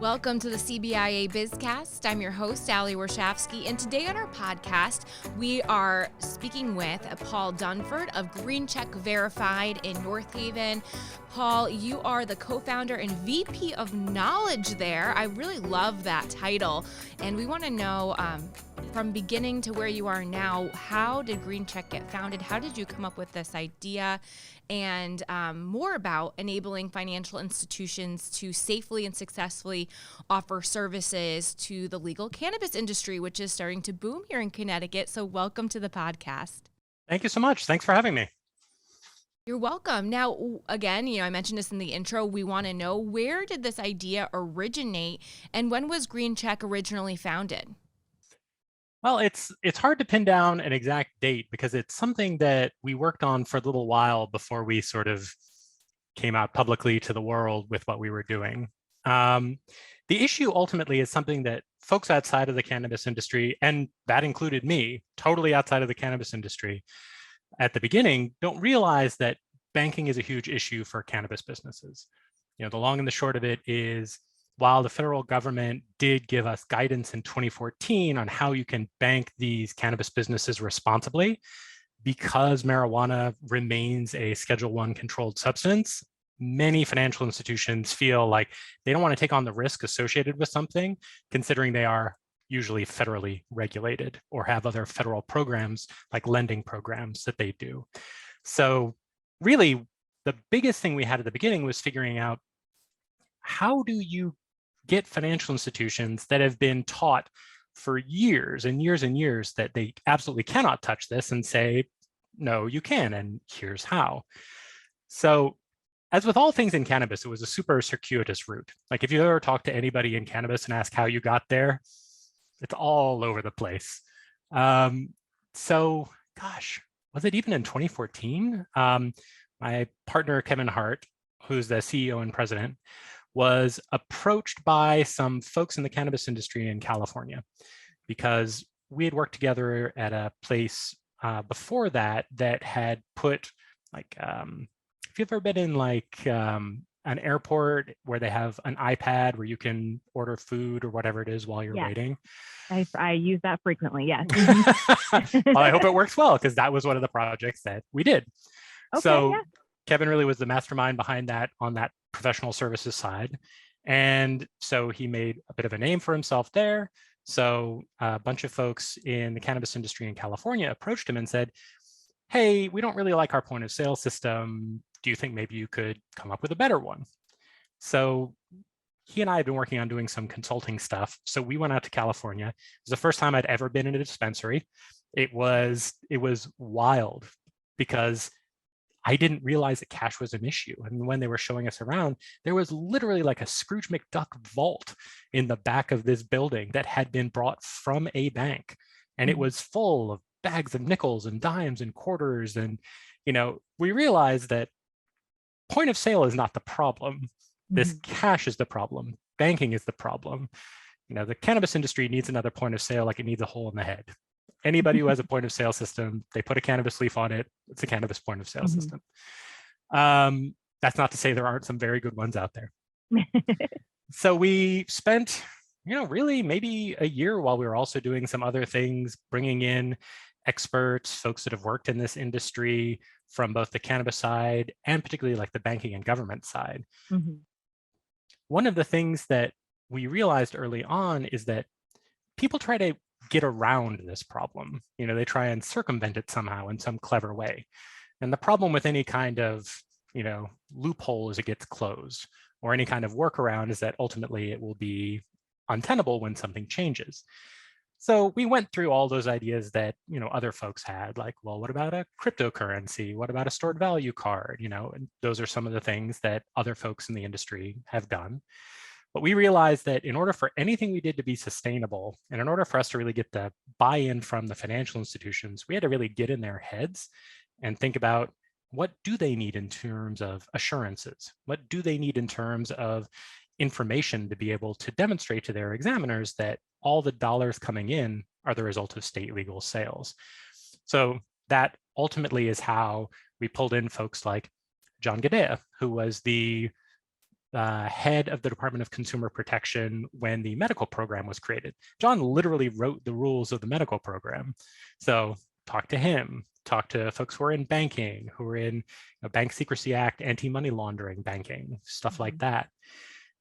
Welcome to the CBIA BizCast. I'm your host, Ali Warshavsky, and today on our podcast, we are speaking with Paul Dunford of Green Check Verified in North Haven. Paul, you are the co-founder and VP of Knowledge there. I really love that title, and we want to know from beginning to where you are now, how did Green Check get founded? How did you come up with this idea? And more about enabling financial institutions to safely and successfully offer services to the legal cannabis industry, which is starting to boom here in Connecticut. So welcome to the podcast. Thank you so much. Thanks for having me. You're welcome. Now, again, I mentioned this in the intro. We want to know, where did this idea originate, and when was Green Check originally founded? Well, it's hard to pin down an exact date because it's something that we worked on for a little while before we sort of came out publicly to the world with what we were doing. The issue ultimately is something that folks outside of the cannabis industry, and that included me, totally outside of the cannabis industry, at the beginning, don't realize that banking is a huge issue for cannabis businesses. The long and the short of it is, while the federal government did give us guidance in 2014 on how you can bank these cannabis businesses responsibly, because marijuana remains a Schedule I controlled substance, many financial institutions feel like they don't want to take on the risk associated with something, considering they are usually federally regulated or have other federal programs like lending programs that they do. So really, the biggest thing we had at the beginning was figuring out, how do you get financial institutions that have been taught for years and years and years that they absolutely cannot touch this and say, no, you can, and here's how. So as with all things in cannabis, it was a super circuitous route. Like if you ever talk to anybody in cannabis and ask how you got there, it's all over the place. So gosh, was it even in 2014? My partner, Kevin Hart, who's the CEO and president, was approached by some folks in the cannabis industry in California, because we had worked together at a place before that had put like, if you've ever been in like an airport where they have an iPad where you can order food or whatever it is while you're waiting. I use that frequently, yes. Well, I hope it works well, because that was one of the projects that we did. Okay, so yeah. Kevin really was the mastermind behind that on that professional services side. And so he made a bit of a name for himself there. So a bunch of folks in the cannabis industry in California approached him and said, hey, we don't really like our point of sale system. Do you think maybe you could come up with a better one? So he and I had been working on doing some consulting stuff. So we went out to California. It was the first time I'd ever been in a dispensary. It was wild, because I didn't realize that cash was an issue. And when they were showing us around, there was literally like a Scrooge McDuck vault in the back of this building that had been brought from a bank. And it was full of bags of nickels and dimes and quarters. And, we realized that point of sale is not the problem. This cash is the problem. Banking is the problem. The cannabis industry needs another point of sale like it needs a hole in the head. Anybody who has a point of sale system, they put a cannabis leaf on it, it's a cannabis point of sale system. That's not to say there aren't some very good ones out there. So we spent, really maybe a year while we were also doing some other things, bringing in experts, folks that have worked in this industry from both the cannabis side and particularly like the banking and government side. One of the things that we realized early on is that people try to get around this problem. They try and circumvent it somehow in some clever way. And the problem with any kind of, loophole is it gets closed, or any kind of workaround is that ultimately it will be untenable when something changes. So we went through all those ideas that, other folks had, like, well, what about a cryptocurrency? What about a stored value card? And those are some of the things that other folks in the industry have done. But we realized that in order for anything we did to be sustainable, and in order for us to really get the buy-in from the financial institutions, we had to really get in their heads and think about, what do they need in terms of assurances? What do they need in terms of information to be able to demonstrate to their examiners that all the dollars coming in are the result of state legal sales? So that ultimately is how we pulled in folks like John Gadea, who was the head of the Department of Consumer Protection when the medical program was created. John literally wrote the rules of the medical program. So talk to him, talk to folks who are in banking, who are in Bank Secrecy Act, anti-money laundering banking, stuff like that.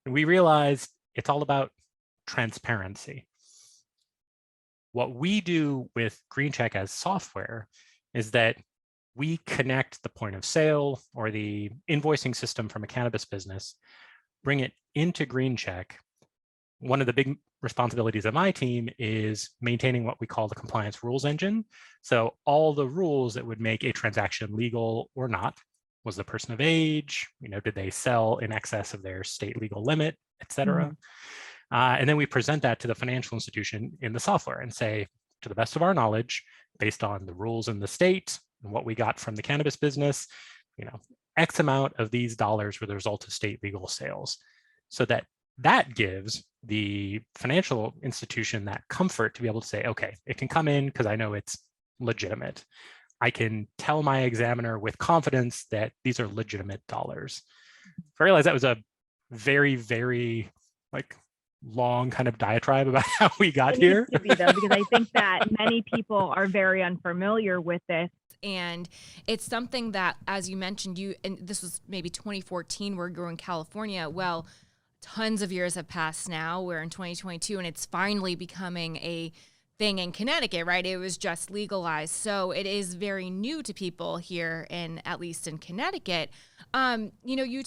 And we realized it's all about transparency. What we do with GreenCheck as software is that we connect the point of sale or the invoicing system from a cannabis business, bring it into GreenCheck. One of the big responsibilities of my team is maintaining what we call the compliance rules engine. So all the rules that would make a transaction legal or not. Was the person of age? Did they sell in excess of their state legal limit, et cetera? And then we present that to the financial institution in the software and say, to the best of our knowledge, based on the rules in the state and what we got from the cannabis business, X amount of these dollars were the result of state legal sales. So that gives the financial institution that comfort to be able to say, okay, it can come in because I know it's legitimate. I can tell my examiner with confidence that these are legitimate dollars. I realized that was a very, very long kind of diatribe about how we got here. It needs to be, though, because I think that many people are very unfamiliar with this. And it's something that, as you mentioned, and this was maybe 2014, where you're in California. Well, tons of years have passed now. We're in 2022, and it's finally becoming a thing in Connecticut, right? It was just legalized. So it is very new to people here, at least in Connecticut. You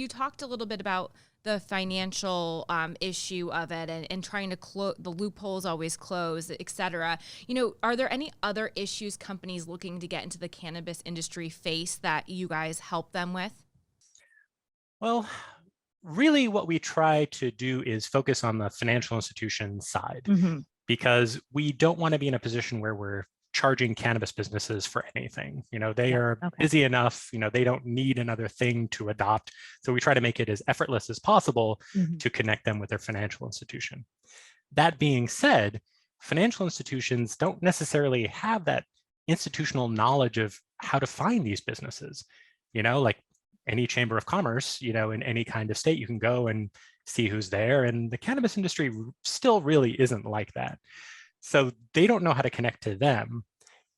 talked a little bit about the financial issue of it and trying to close the loopholes, always close, et cetera. Are there any other issues companies looking to get into the cannabis industry face that you guys help them with? Well, really what we try to do is focus on the financial institution side, because we don't want to be in a position where we're charging cannabis businesses for anything. They are busy enough, they don't need another thing to adopt. So we try to make it as effortless as possible to connect them with their financial institution. That being said, financial institutions don't necessarily have that institutional knowledge of how to find these businesses. Like any chamber of commerce, in any kind of state, you can go and see who's there. And the cannabis industry still really isn't like that. So they don't know how to connect to them.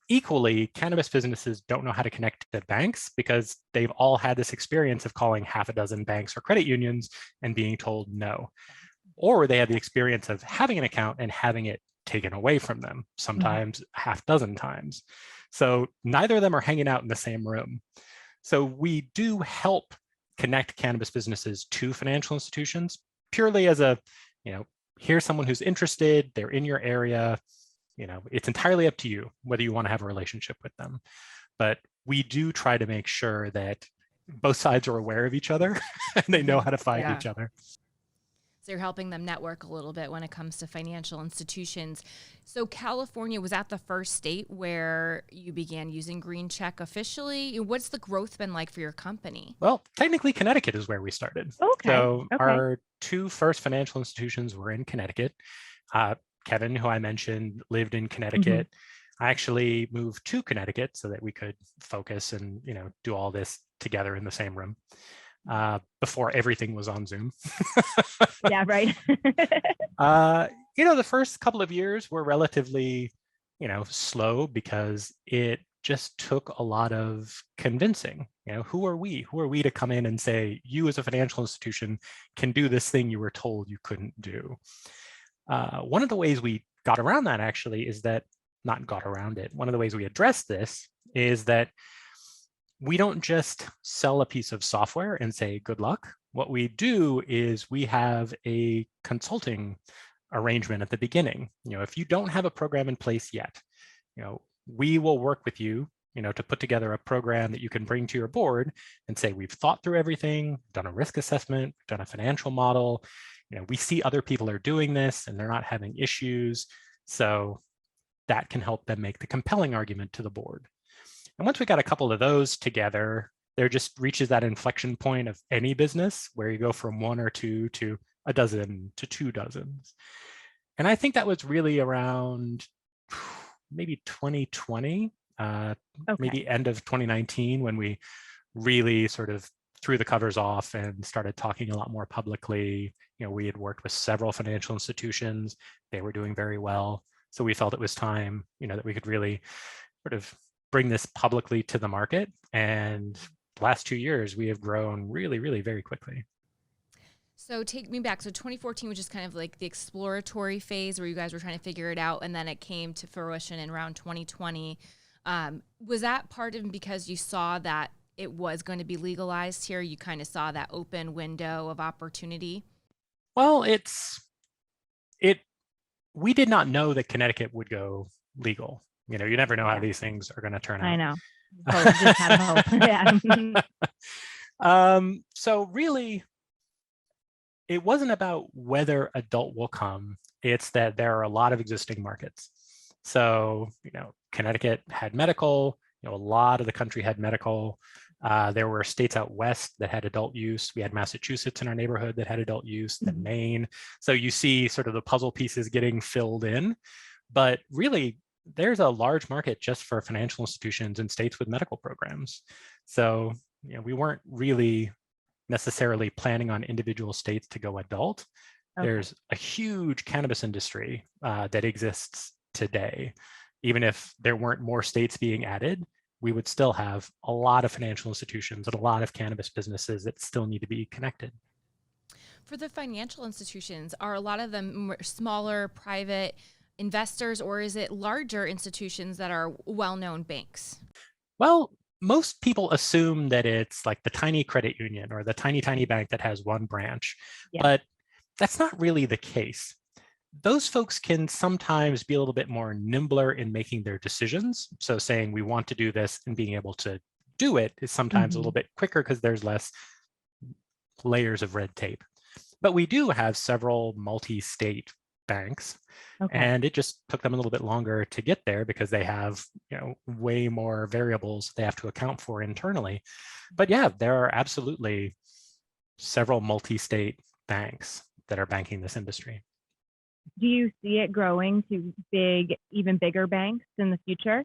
Equally, cannabis businesses don't know how to connect to banks because they've all had this experience of calling half a dozen banks or credit unions and being told no. Or they have the experience of having an account and having it taken away from them, sometimes half dozen times. So neither of them are hanging out in the same room. So we do help connect cannabis businesses to financial institutions purely as a, here's someone who's interested, they're in your area, it's entirely up to you whether you want to have a relationship with them. But we do try to make sure that both sides are aware of each other and they know how to find each other. So you're helping them network a little bit when it comes to financial institutions. So California, was that the first state where you began using GreenCheck officially? What's the growth been like for your company? Well, technically Connecticut is where we started. So our two first financial institutions were in Connecticut. Kevin, who I mentioned, lived in Connecticut. I actually moved to Connecticut so that we could focus and, do all this together in the same room. Before everything was on Zoom. Yeah, right. The first couple of years were relatively, slow because it just took a lot of convincing. Who are we? Who are we to come in and say, you as a financial institution can do this thing you were told you couldn't do? One of the ways we got around that actually is that, not got around it, one of the ways we address this is that we don't just sell a piece of software and say, good luck. What we do is we have a consulting arrangement at the beginning. If you don't have a program in place yet, we will work with you, to put together a program that you can bring to your board and say, we've thought through everything, done a risk assessment, done a financial model. We see other people are doing this and they're not having issues. So that can help them make the compelling argument to the board. And once we got a couple of those together, there just reaches that inflection point of any business where you go from one or two to a dozen to 2 dozens. And I think that was really around maybe 2020, maybe end of 2019, when we really sort of threw the covers off and started talking a lot more publicly. We had worked with several financial institutions. They were doing very well. So we felt it was time, that we could really sort of bring this publicly to the market. And the last 2 years, we have grown really, really very quickly. So take me back. So 2014 was just kind of like the exploratory phase where you guys were trying to figure it out, and then it came to fruition in around 2020. Was that part of because you saw that it was going to be legalized here? You kind of saw that open window of opportunity? Well, we did not know that Connecticut would go legal. You never know how these things are going to turn out. I know. Just had hope. Yeah. So really, it wasn't about whether adult will come. It's that there are a lot of existing markets. So, Connecticut had medical, a lot of the country had medical. There were states out west that had adult use. We had Massachusetts in our neighborhood that had adult use, then Maine. So you see sort of the puzzle pieces getting filled in. But really, there's a large market just for financial institutions in states with medical programs. So, we weren't really necessarily planning on individual states to go adult. Okay. There's a huge cannabis industry that exists today. Even if there weren't more states being added, we would still have a lot of financial institutions and a lot of cannabis businesses that still need to be connected. For the financial institutions, are a lot of them smaller private investors, or is it larger institutions that are well-known banks? Well, most people assume that it's like the tiny credit union or the tiny bank that has one branch, but that's not really the case. Those folks can sometimes be a little bit more nimbler in making their decisions. So saying we want to do this and being able to do it is sometimes a little bit quicker because there's less layers of red tape. But we do have several multi-state banks, and it just took them a little bit longer to get there because they have, way more variables they have to account for internally. But yeah, there are absolutely several multi-state banks that are banking this industry. Do you see it growing to even bigger banks in the future?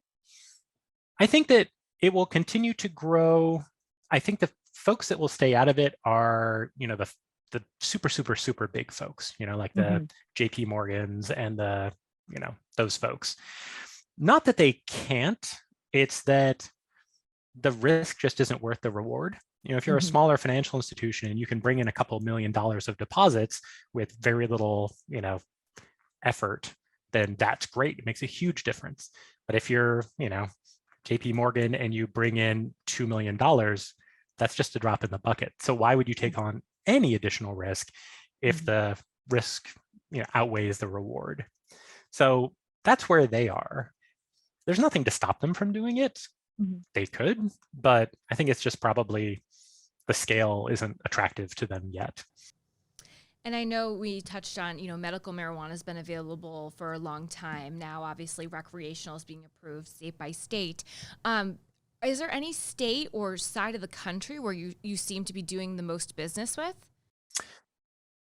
I think that it will continue to grow. I think the folks that will stay out of it are, the super big folks, like the JP Morgans and the, those folks. Not that they can't, it's that the risk just isn't worth the reward. If you're a smaller financial institution and you can bring in a couple $1 million of deposits with very little, effort, then that's great. It makes a huge difference. But if you're, JP Morgan and you bring in $2 million, that's just a drop in the bucket. So why would you take on any additional risk if the risk, outweighs the reward? So that's where they are. There's nothing to stop them from doing it. They could, but I think it's just probably the scale isn't attractive to them yet. And I know we touched on, medical marijuana has been available for a long time now. Obviously, recreational is being approved state by state. Is there any state or side of the country where you seem to be doing the most business with?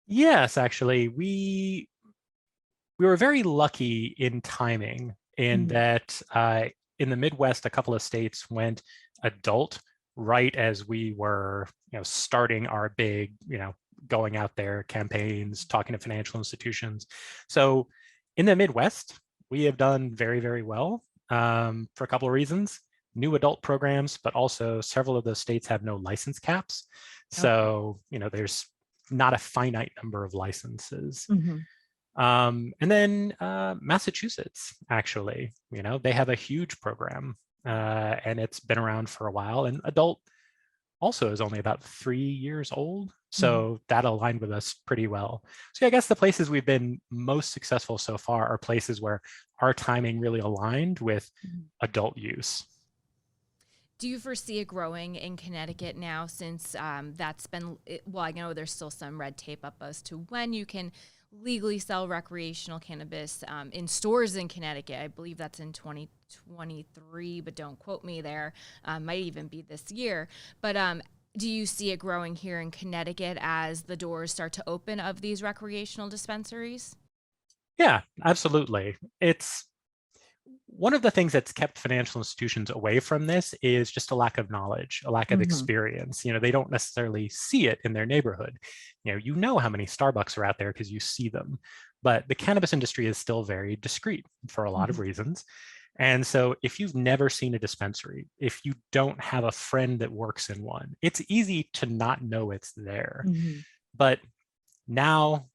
Yes, actually. We were very lucky in timing in that in the Midwest, a couple of states went adult right as we were, starting our big, going out there campaigns, talking to financial institutions. So in the Midwest, we have done very, very well for a couple of reasons. New adult programs, but also several of those states have no license caps. So, there's not a finite number of licenses. And then Massachusetts, actually, they have a huge program and it's been around for a while, and adult also is only about 3 years old. So that aligned with us pretty well. So I guess the places we've been most successful so far are places where our timing really aligned with adult use. Do you foresee it growing in Connecticut now since that's been, well, I know there's still some red tape up as to when you can legally sell recreational cannabis in stores in Connecticut. I believe that's in 2023, but don't quote me there. Might even be this year. But do you see it growing here in Connecticut as the doors start to open of these recreational dispensaries? Yeah, absolutely. one of the things that's kept financial institutions away from this is just a lack of knowledge, a lack of experience. They don't necessarily see it in their neighborhood. You know how many Starbucks are out there because you see them, but the cannabis industry is still very discreet for a lot of reasons. And so if you've never seen a dispensary, if you don't have a friend that works in one, it's easy to not know it's there. But now,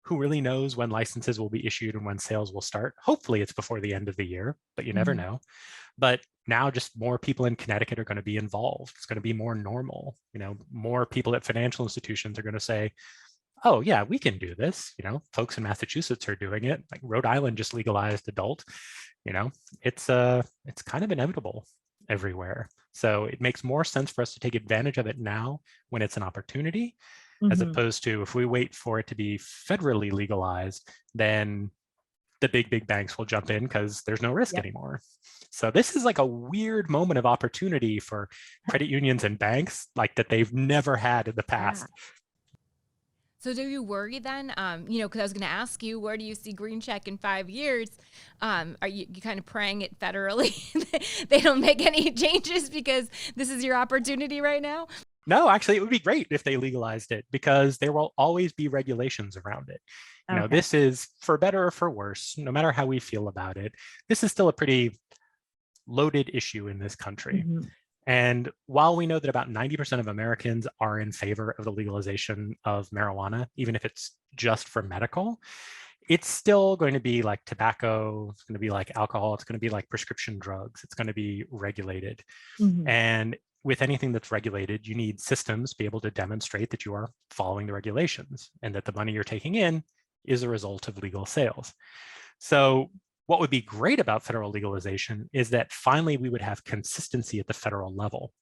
who really knows when licenses will be issued and when sales will start? Hopefully it's before the end of the year, but you never know. But now just more people in Connecticut are going to be involved. It's going to be more normal. More people at financial institutions are going to say, oh yeah, we can do this. Folks in Massachusetts are doing it. Like Rhode Island just legalized adult. It's kind of inevitable everywhere. So it makes more sense for us to take advantage of it now when it's an opportunity, as opposed to if we wait for it to be federally legalized, then the big banks will jump in because there's no risk anymore. So this is like a weird moment of opportunity for credit unions and banks, like that they've never had in the past. So do you worry then, because I was going to ask you, where do you see Green Check in 5 years? Are you kind of praying it federally they don't make any changes because this is your opportunity right now? No, actually, it would be great if they legalized it because there will always be regulations around it. This is, for better or for worse, no matter how we feel about it, this is still a pretty loaded issue in this country. And while we know that about 90% of Americans are in favor of the legalization of marijuana, even if it's just for medical, it's still going to be like tobacco, it's going to be like alcohol, it's going to be like prescription drugs, it's going to be regulated. And with anything that's regulated, you need systems to be able to demonstrate that you are following the regulations and that the money you're taking in is a result of legal sales. So what would be great about federal legalization is that finally we would have consistency at the federal level.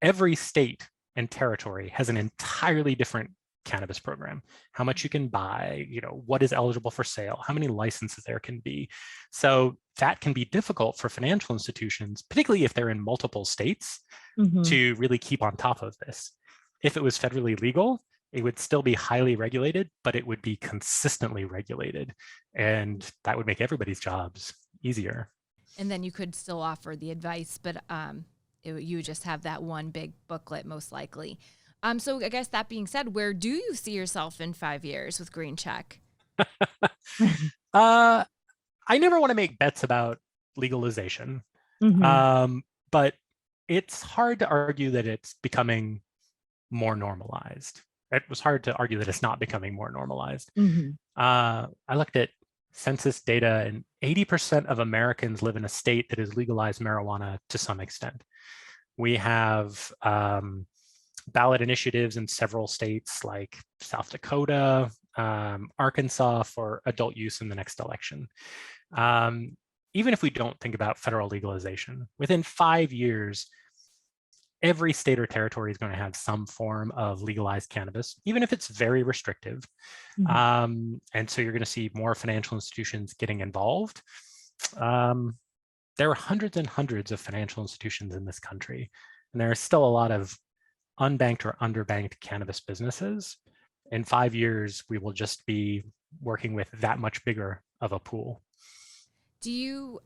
Every state and territory has an entirely different cannabis program, how much you can buy, what is eligible for sale, how many licenses there can be. So that can be difficult for financial institutions, particularly if they're in multiple states, to really keep on top of this. If it was federally legal, it would still be highly regulated, but it would be consistently regulated. And that would make everybody's jobs easier. And then you could still offer the advice, but you would just have that one big booklet most likely. So I guess that being said, where do you see yourself in 5 years with Green Check? I never want to make bets about legalization, but it's hard to argue that it's becoming more normalized. It was hard to argue that it's not becoming more normalized. I looked at census data, and 80% of Americans live in a state that has legalized marijuana to some extent. We have ballot initiatives in several states like South Dakota, Arkansas for adult use in the next election. Even if we don't think about federal legalization, within 5 years, every state or territory is going to have some form of legalized cannabis, even if it's very restrictive. And so you're going to see more financial institutions getting involved. There are hundreds and hundreds of financial institutions in this country, and there are still a lot of unbanked or underbanked cannabis businesses. In 5 years, we will just be working with that much bigger of a pool. Do you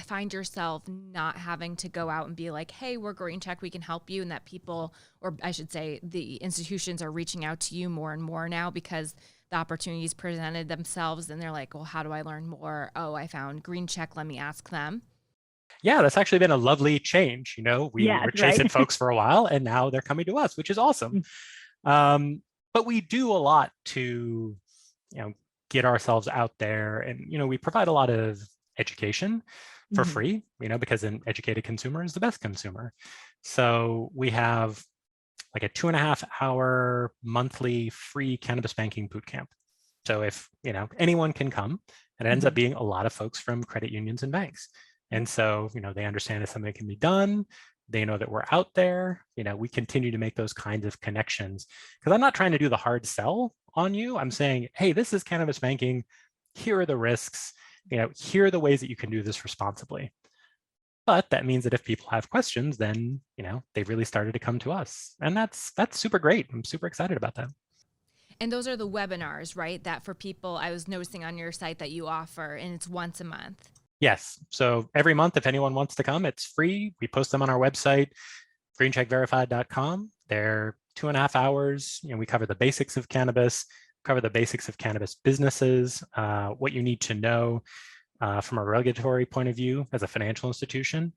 find yourself not having to go out and be like, hey, we're Green Check, we can help you, and that people, or I should say the institutions are reaching out to you more and more now because the opportunities presented themselves and they're like, well, how do I learn more? Oh, I found Green Check, let me ask them. Yeah, that's actually been a lovely change. We were chasing folks for a while and now they're coming to us, which is awesome. But we do a lot to, get ourselves out there, and, we provide a lot of education for free, because an educated consumer is the best consumer. So we have like a 2.5-hour monthly free cannabis banking boot camp. So if, anyone can come, and it ends up being a lot of folks from credit unions and banks. And so, they understand that something can be done. They know that we're out there. We continue to make those kinds of connections because I'm not trying to do the hard sell on you. I'm saying, hey, this is cannabis banking. Here are the risks. Here are the ways that you can do this responsibly. But that means that if people have questions, then, they've really started to come to us. And that's super great. I'm super excited about that. And those are the webinars, right? That for people, I was noticing on your site that you offer, and it's once a month. Yes. So every month, if anyone wants to come, it's free. We post them on our website, greencheckverified.com. They're 2.5 hours. We cover the basics of cannabis, cover the basics of cannabis businesses, what you need to know from a regulatory point of view as a financial institution. And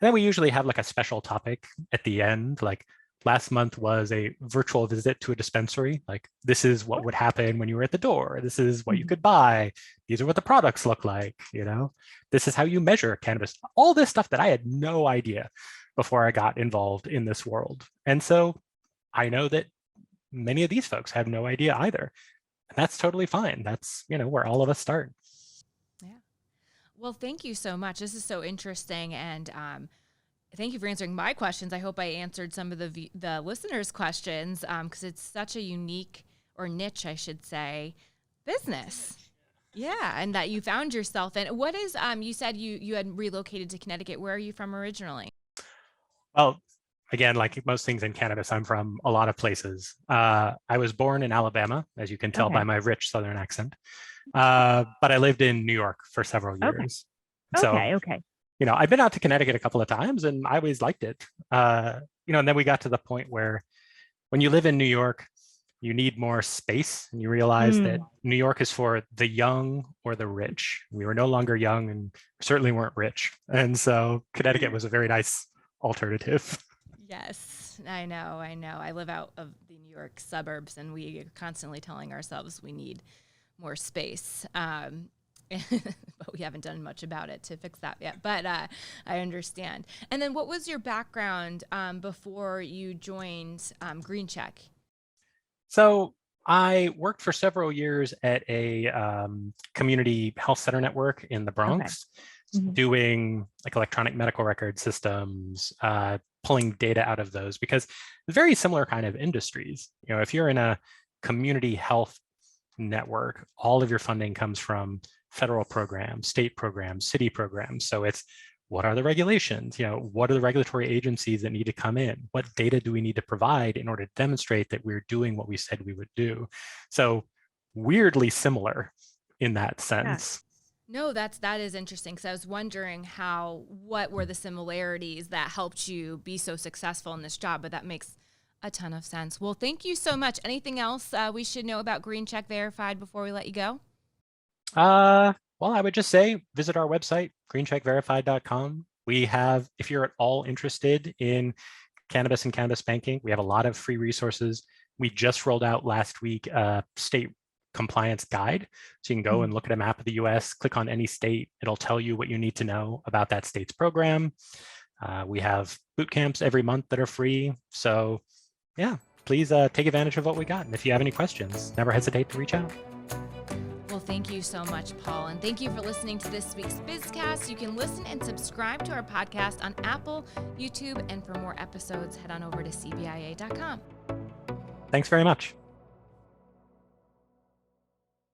then we usually have like a special topic at the end, like last month was a virtual visit to a dispensary. Like, this is what would happen when you were at the door. This is what you could buy. These are what the products look like. This is how you measure cannabis. All this stuff that I had no idea before I got involved in this world. And so I know that many of these folks have no idea either. And that's totally fine. That's, where all of us start. Yeah. Well, thank you so much. This is so interesting. And thank you for answering my questions. I hope I answered some of the listeners' questions because it's such a unique, or niche, I should say, business. Yeah, and that you found yourself in. What is, you said you had relocated to Connecticut. Where are you from originally? Well, again, like most things in cannabis, I'm from a lot of places. I was born in Alabama, as you can tell by my rich Southern accent. But I lived in New York for several years. Okay. I've been out to Connecticut a couple of times and I always liked it. And then we got to the point where when you live in New York, you need more space, and you realize that New York is for the young or the rich. We were no longer young and certainly weren't rich. And so Connecticut was a very nice alternative. Yes, I know. I live out of the New York suburbs, and we are constantly telling ourselves we need more space. But we haven't done much about it to fix that yet. But I understand. And then what was your background before you joined GreenCheck? So I worked for several years at a community health center network in the Bronx, doing like electronic medical record systems, pulling data out of those, because very similar kind of industries. If you're in a community health network, all of your funding comes from federal programs, state programs, city programs. So it's, what are the regulations? What are the regulatory agencies that need to come in? What data do we need to provide in order to demonstrate that we're doing what we said we would do? So weirdly similar in that sense. Yeah. No, that is interesting, because I was wondering what were the similarities that helped you be so successful in this job, but that makes a ton of sense. Well, thank you so much. Anything else we should know about GreenCheck Verified before we let you go? Well, I would just say visit our website, greencheckverified.com. We have, if you're at all interested in cannabis and cannabis banking, we have a lot of free resources. We just rolled out last week a state compliance guide. So you can go and look at a map of the US, click on any state. It'll tell you what you need to know about that state's program. We have boot camps every month that are free. So yeah, please take advantage of what we got. And if you have any questions, never hesitate to reach out. Well, thank you so much, Paul. And thank you for listening to this week's BizCast. You can listen and subscribe to our podcast on Apple, YouTube, and for more episodes, head on over to CBIA.com. Thanks very much.